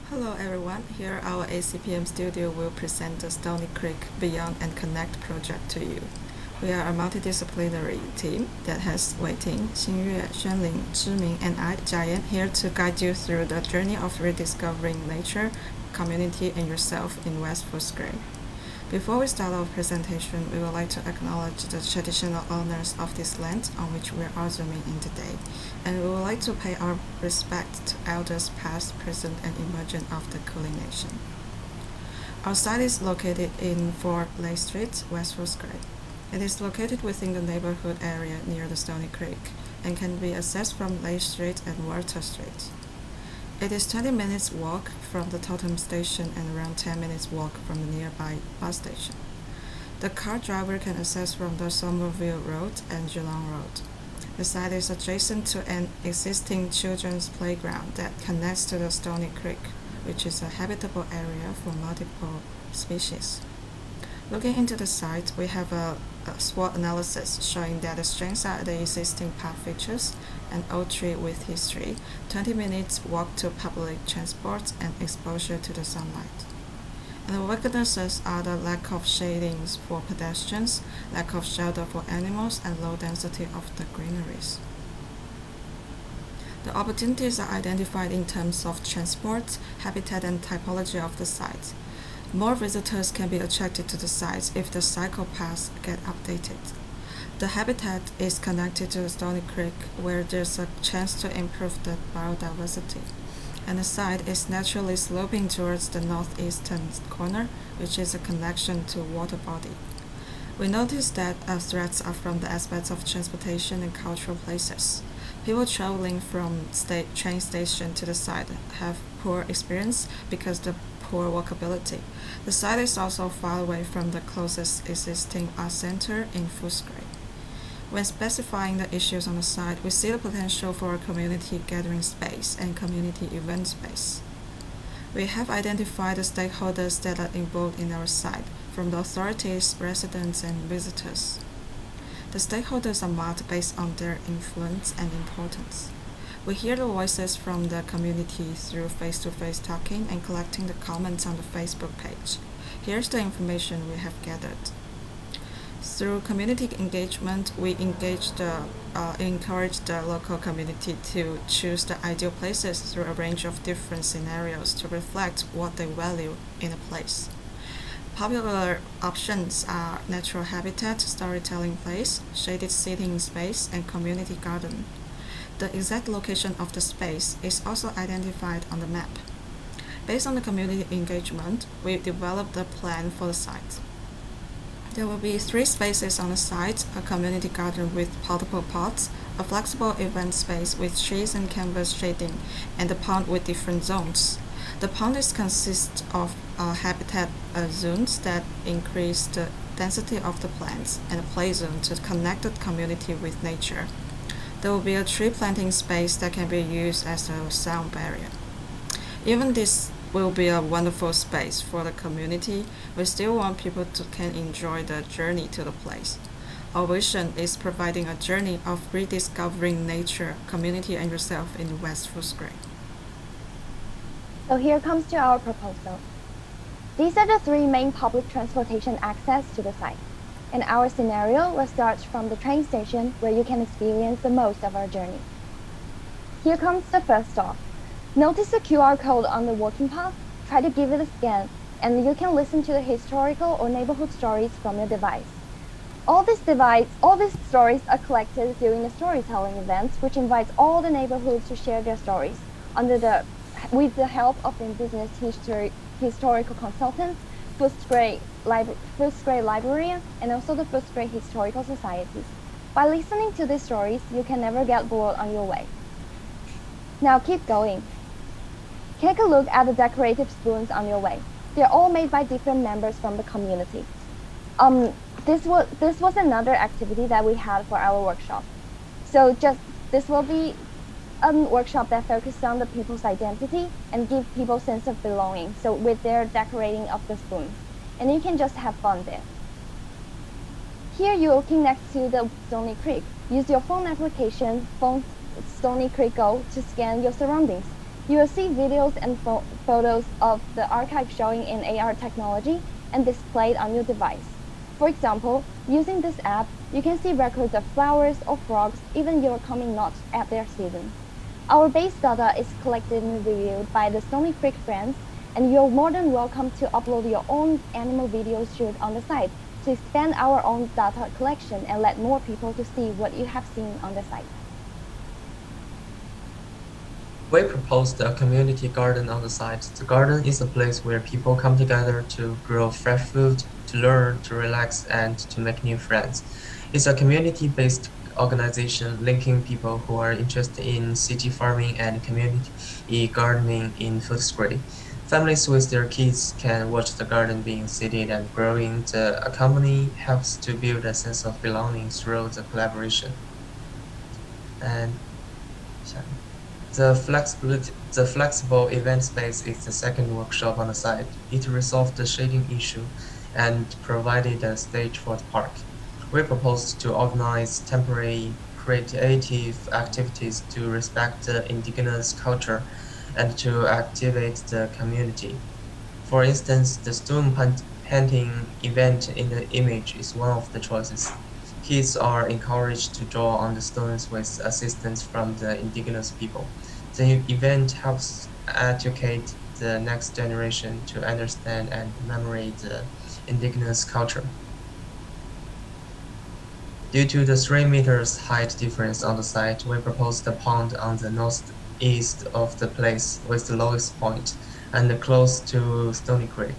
Hello everyone, here our ACPM studio will present the Stony Creek Beyond and Connect project to you. We are a multidisciplinary team that has Wei Ting, Xingyue, Xuanling, Zhiming, and I, Jiayan, here to guide you through the journey of rediscovering nature, community, and yourself in West Footscray. Before we start our presentation, we would like to acknowledge the traditional owners of this land on which we are zooming in today, and we would like to pay our respect to elders past, present, and emerging of the Kulin Nation. Our site is located in 4 Lae Street, West Footscray. It is located within the neighborhood area near the Stony Creek and can be accessed from Lae Street and Water Street. It is 20 minutes walk from the Totem station and around 10 minutes walk from the nearby bus station. The car driver can access from the Somerville Road and Geelong Road. The site is adjacent to an existing children's playground that connects to the Stony Creek, which is a habitable area for multiple species. Looking into the site, we have a SWOT analysis showing that the strengths are the existing park features, an old tree with history, 20 minutes walk to public transport, and exposure to the sunlight. And the weaknesses are the lack of shadings for pedestrians, lack of shelter for animals, and low density of the greeneries. The opportunities are identified in terms of transport, habitat, and typology of the site. More visitors can be attracted to the site if the cycle paths get updated. The habitat is connected to the Stony Creek, where there's a chance to improve the biodiversity. And the site is naturally sloping towards the northeastern corner, which is a connection to water body. We noticed that threats are from the aspects of transportation and cultural places. People traveling from train station to the site have poor experience because the poor walkability. The site is also far away from the closest existing art center in Footscray. When specifying the issues on the site, we see the potential for a community gathering space and community event space. We have identified the stakeholders that are involved in our site, from the authorities, residents, and visitors. The stakeholders are marked based on their influence and importance. We hear the voices from the community through face-to-face talking and collecting the comments on the Facebook page. Here's the information we have gathered. Through community engagement, we encourage the local community to choose the ideal places through a range of different scenarios to reflect what they value in a place. Popular options are natural habitat, storytelling place, shaded seating space, and community garden. The exact location of the space is also identified on the map. Based on the community engagement, we developed a plan for the site. There will be 3 spaces on the site: a community garden with multiple pots, a flexible event space with trees and canvas shading, and a pond with different zones. The pond consists of habitat zones that increase the density of the plants, and a play zone to connect the community with nature. There will be a tree planting space that can be used as a sound barrier. Even this will be a wonderful space for the community, we still want people to can enjoy the journey to the place. Our vision is providing a journey of rediscovering nature, community, and yourself in West Footscray. So here comes to our proposal. These are the 3 main public transportation access to the site. In our scenario, we'll start from the train station where you can experience the most of our journey. Here comes the first stop. Notice the QR code on the walking path, try to give it a scan, and you can listen to the historical or neighborhood stories from your device. All these stories are collected during the storytelling events, which invites all the neighborhoods to share their stories with the help of indigenous historical consultants, Footscray librarian, and also the Footscray Historical Societies. By listening to these stories, you can never get bored on your way. Now keep going. Take a look at the decorative spoons on your way. They're all made by different members from the community. This was another activity that we had for our workshop. So this will be a workshop that focuses on the people's identity and give people a sense of belonging, so with their decorating of the spoons. And you can just have fun there. Here you're looking next to the Stony Creek. Use your phone application, Stony Creek Go, to scan your surroundings. You will see videos and photos of the archive showing in AR technology and displayed on your device. For example, using this app, you can see records of flowers or frogs, even your coming nuts at their season. Our base data is collected and reviewed by the Stony Creek friends, and you're more than welcome to upload your own animal videos shared on the site to expand our own data collection and let more people to see what you have seen on the site. We proposed a community garden on the site. The garden is a place where people come together to grow fresh food, to learn, to relax, and to make new friends. It's a community-based organization linking people who are interested in city farming and community gardening in Footscray. Families with their kids can watch the garden being seeded and growing. The company helps to build a sense of belonging through the collaboration. And the flexible event space is the second workshop on the site. It resolved the shading issue and provided a stage for the park. We proposed to organize temporary creative activities to respect the indigenous culture and to activate the community. For instance, the stone painting event in the image is one of the choices. Kids are encouraged to draw on the stones with assistance from the indigenous people. The event helps educate the next generation to understand and commemorate the indigenous culture. Due to the 3 meters height difference on the site, we proposed a pond on the northeast of the place with the lowest point and close to Stony Creek.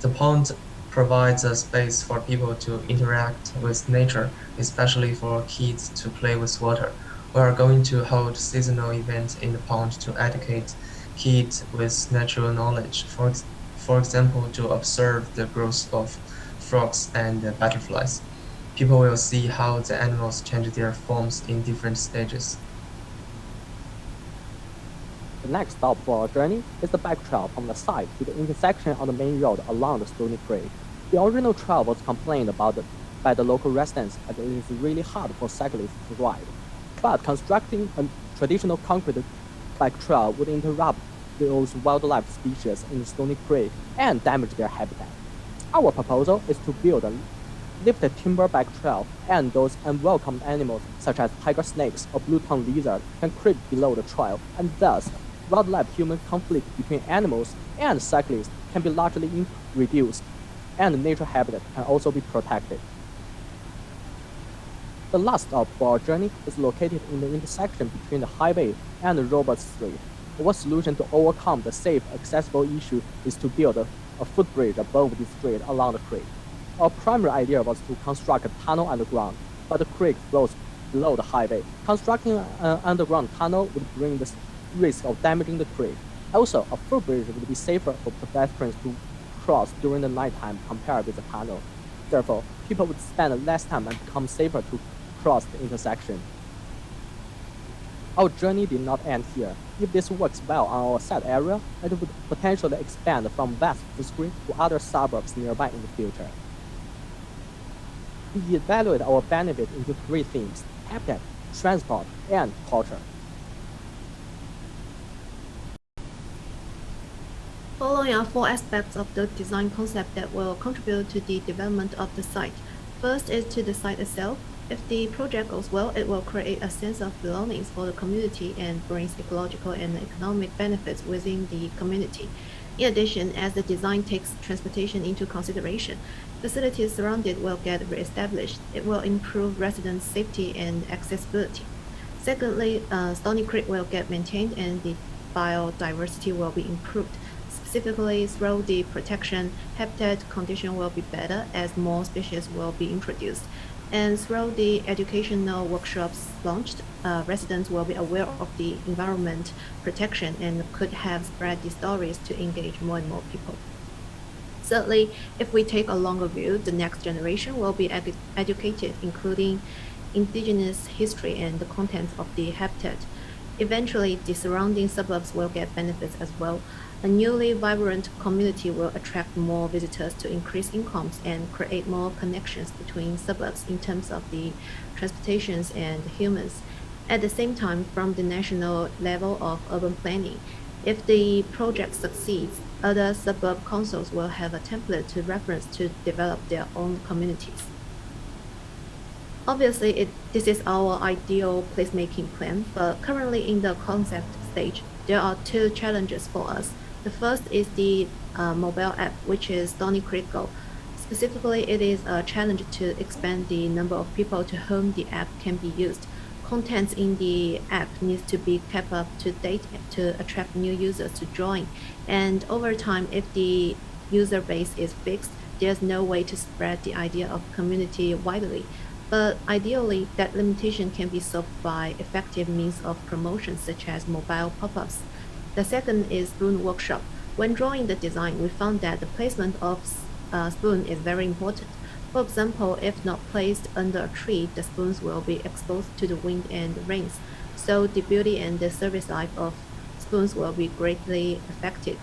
The pond provides a space for people to interact with nature, especially for kids to play with water. We are going to hold seasonal events in the pond to educate kids with natural knowledge, for example, to observe the growth of frogs and butterflies. People will see how the animals change their forms in different stages. The next stop for our journey is the bike trail from the site to the intersection on the main road along the Stony Creek. The original trail was complained about by the local residents as it is really hard for cyclists to ride. But constructing a traditional concrete bike trail would interrupt those wildlife species in the Stony Creek and damage their habitat. Our proposal is to build a lifted timber bike trail, and those unwelcome animals such as tiger snakes or blue-tongued lizard can creep below the trail, and thus wildlife-human conflict between animals and cyclists can be largely reduced, and nature habitat can also be protected. The last stop for our journey is located in the intersection between the highway and Robert Street. One solution to overcome the safe, accessible issue is to build a footbridge above the street along the creek. Our primary idea was to construct a tunnel underground, but the creek flows below the highway. Constructing an underground tunnel would bring the risk of damaging the creek. Also, a footbridge would be safer for pedestrians to cross during the nighttime compared with the tunnel. Therefore, people would spend less time and become safer to cross the intersection. Our journey did not end here. If this works well on our set area, it would potentially expand from West Footscray to other suburbs nearby in the future. We evaluate our benefit into 3 themes: habitat, transport, and culture. Following are 4 aspects of the design concept that will contribute to the development of the site. First is to the site itself. If the project goes well, it will create a sense of belonging for the community and brings ecological and economic benefits within the community. In addition, as the design takes transportation into consideration, facilities surrounded will get re-established. It will improve residents' safety and accessibility. Secondly, Stony Creek will get maintained and the biodiversity will be improved. Specifically, through the protection, habitat condition will be better as more species will be introduced. And through the educational workshops launched, residents will be aware of the environment protection and could have spread the stories to engage more and more people. Thirdly, if we take a longer view, the next generation will be educated, including indigenous history and the contents of the habitat. Eventually, the surrounding suburbs will get benefits as well. A newly vibrant community will attract more visitors to increase incomes and create more connections between suburbs in terms of the transportations and humans. At the same time, from the national level of urban planning, If the project succeeds, other suburb councils will have a template to reference to develop their own communities. Obviously, this is our ideal placemaking plan, but currently in the concept stage, there are two challenges for us. The first is the mobile app, which is Stony critical. Specifically, it is a challenge to expand the number of people to whom the app can be used. Contents in the app needs to be kept up to date to attract new users to join. And over time, if the user base is fixed, there's no way to spread the idea of community widely. But ideally, that limitation can be solved by effective means of promotion, such as mobile pop-ups. The second is spoon workshop. When drawing the design, we found that the placement of spoon is very important. For example, if not placed under a tree, the spoons will be exposed to the wind and the rains. So the beauty and the service life of spoons will be greatly affected.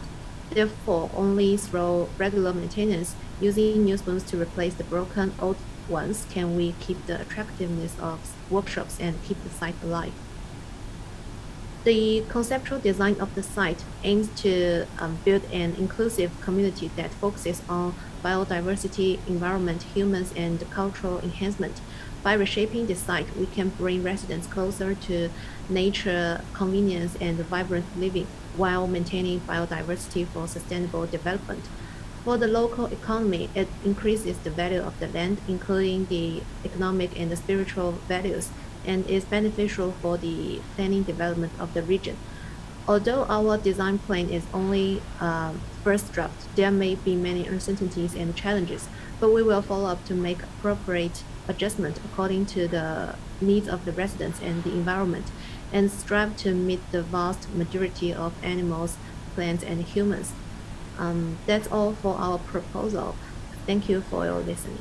Therefore, only through regular maintenance, using new spoons to replace the broken old ones, can we keep the attractiveness of workshops and keep the site alive. The conceptual design of the site aims to build an inclusive community that focuses on biodiversity, environment, humans, and cultural enhancement. By reshaping the site, we can bring residents closer to nature, convenience, and vibrant living while maintaining biodiversity for sustainable development. For the local economy, it increases the value of the land, including the economic and the spiritual values, and is beneficial for the planning development of the region. Although our design plan is only first draft, there may be many uncertainties and challenges, but we will follow up to make appropriate adjustment according to the needs of the residents and the environment, and strive to meet the vast majority of animals, plants, and humans. That's all for our proposal. Thank you for your listening.